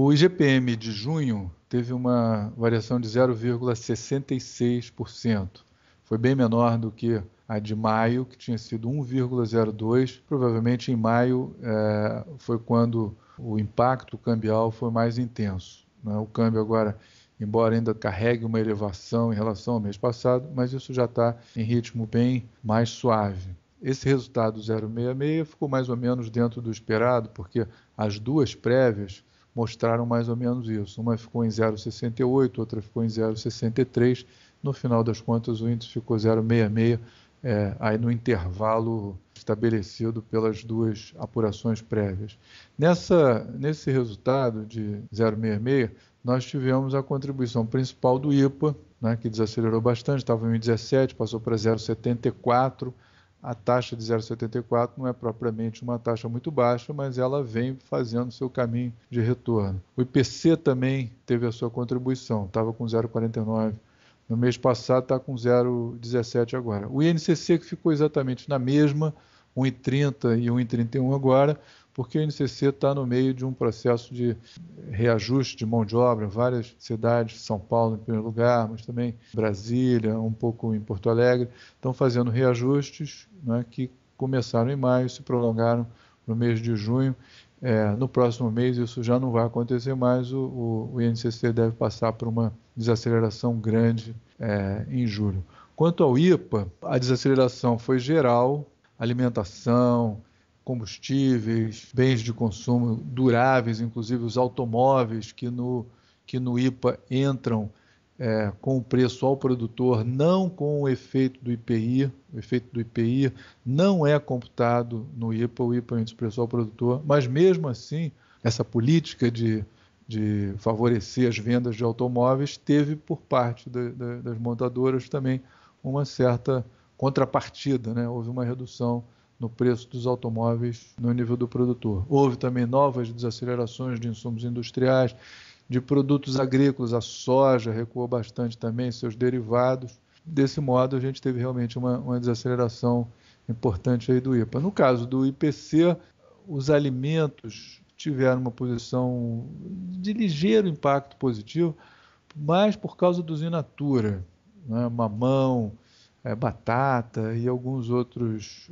O IGPM de junho teve uma variação de 0,66%. Foi bem menor do que a de maio, que tinha sido 1,02%. Provavelmente em maio foi quando o impacto cambial foi mais intenso, né? O câmbio agora, embora ainda carregue uma elevação em relação ao mês passado, mas isso já está em ritmo bem mais suave. Esse resultado 0,66 ficou mais ou menos dentro do esperado, porque as duas prévias mostraram mais ou menos isso. Uma ficou em 0,68, outra ficou em 0,63. No final das contas, o índice ficou 0,66, aí no intervalo estabelecido pelas duas apurações prévias. Nesse resultado de 0,66, nós tivemos a contribuição principal do IPA, né, que desacelerou bastante, estava em 1,17, passou para 0,74. A taxa de 0,74 não é propriamente uma taxa muito baixa, mas ela vem fazendo seu caminho de retorno. O IPC também teve a sua contribuição, estava com 0,49. No mês passado está com 0,17 agora. O INCC que ficou exatamente na mesma, 1,30 e 1,31 agora, porque o INCC está no meio de um processo de reajuste de mão de obra. Várias cidades, São Paulo em primeiro lugar, mas também Brasília, um pouco em Porto Alegre, estão fazendo reajustes, né, que começaram em maio, se prolongaram no mês de junho. No próximo mês isso já não vai acontecer mais, o INCC deve passar por uma desaceleração grande em julho. Quanto ao IPA, a desaceleração foi geral, alimentação, combustíveis, bens de consumo duráveis, inclusive os automóveis que no IPA entram com o preço ao produtor, não com o efeito do IPI. O efeito do IPI não é computado no IPA, o IPA é o índice de preço ao produtor, mas mesmo assim, essa política de favorecer as vendas de automóveis teve por parte das montadoras também uma certa contrapartida, né? Houve uma redução no preço dos automóveis no nível do produtor. Houve também novas desacelerações de insumos industriais, de produtos agrícolas. A soja recuou bastante também, seus derivados. Desse modo, a gente teve realmente uma desaceleração importante aí do IPA. No caso do IPC, os alimentos tiveram uma posição de ligeiro impacto positivo, mas por causa dos in natura, né? Mamão, batata e algumas outras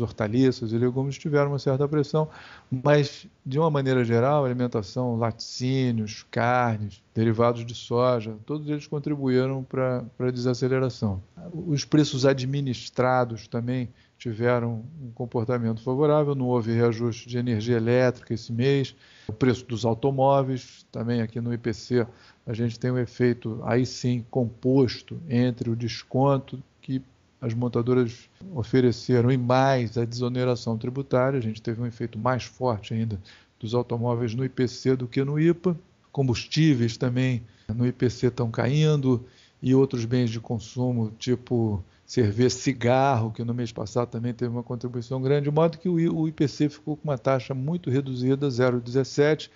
hortaliças e legumes tiveram uma certa pressão, mas de uma maneira geral, alimentação, laticínios, carnes, derivados de soja, todos eles contribuíram para a desaceleração. Os preços administrados também tiveram um comportamento favorável, não houve reajuste de energia elétrica esse mês. O preço dos automóveis, também aqui no IPC, a gente tem um efeito, aí sim, composto entre o desconto que as montadoras ofereceram e mais a desoneração tributária. A gente teve um efeito mais forte ainda dos automóveis no IPC do que no IPA. Combustíveis também no IPC estão caindo e outros bens de consumo, tipo cerveja, cigarro, que no mês passado também teve uma contribuição grande, de modo que o IPC ficou com uma taxa muito reduzida, 0,17,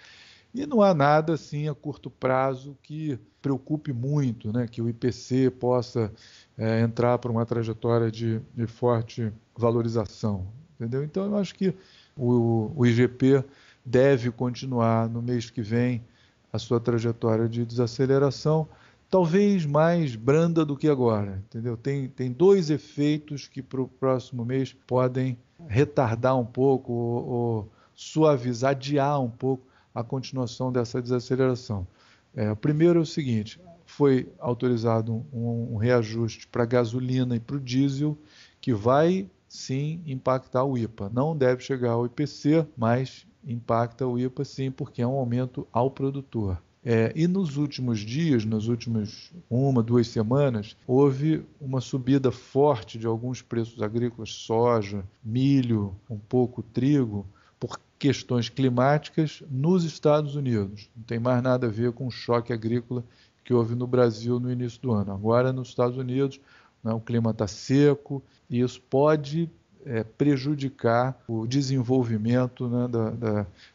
e não há nada assim a curto prazo que preocupe muito, né, que o IPC possa entrar para uma trajetória de forte valorização, entendeu? Então eu acho que o IGP deve continuar no mês que vem a sua trajetória de desaceleração, talvez mais branda do que agora, entendeu? Tem dois efeitos que para o próximo mês podem retardar um pouco ou suavizar, adiar um pouco a continuação dessa desaceleração. O primeiro é o seguinte: foi autorizado um reajuste para a gasolina e para o diesel, que vai sim impactar o IPA. Não deve chegar ao IPC, mas impacta o IPA sim, porque é um aumento ao produtor. E nos últimos dias, nas últimas 2 semanas, houve uma subida forte de alguns preços agrícolas, soja, milho, um pouco trigo, por questões climáticas nos Estados Unidos. Não tem mais nada a ver com o choque agrícola que houve no Brasil no início do ano. Agora, nos Estados Unidos, né, o clima está seco e isso pode prejudicar o desenvolvimento, né,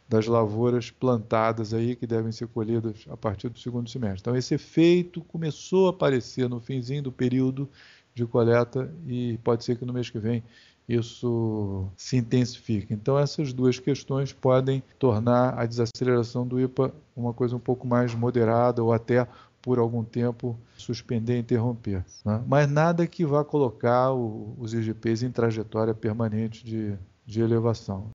das lavouras plantadas aí, que devem ser colhidas a partir do segundo semestre. Então, esse efeito começou a aparecer no finzinho do período de coleta e pode ser que no mês que vem isso se intensifica. Então, essas duas questões podem tornar a desaceleração do IPA uma coisa um pouco mais moderada ou até, por algum tempo, suspender e interromper, né? Mas nada que vá colocar os IGPs em trajetória permanente de elevação.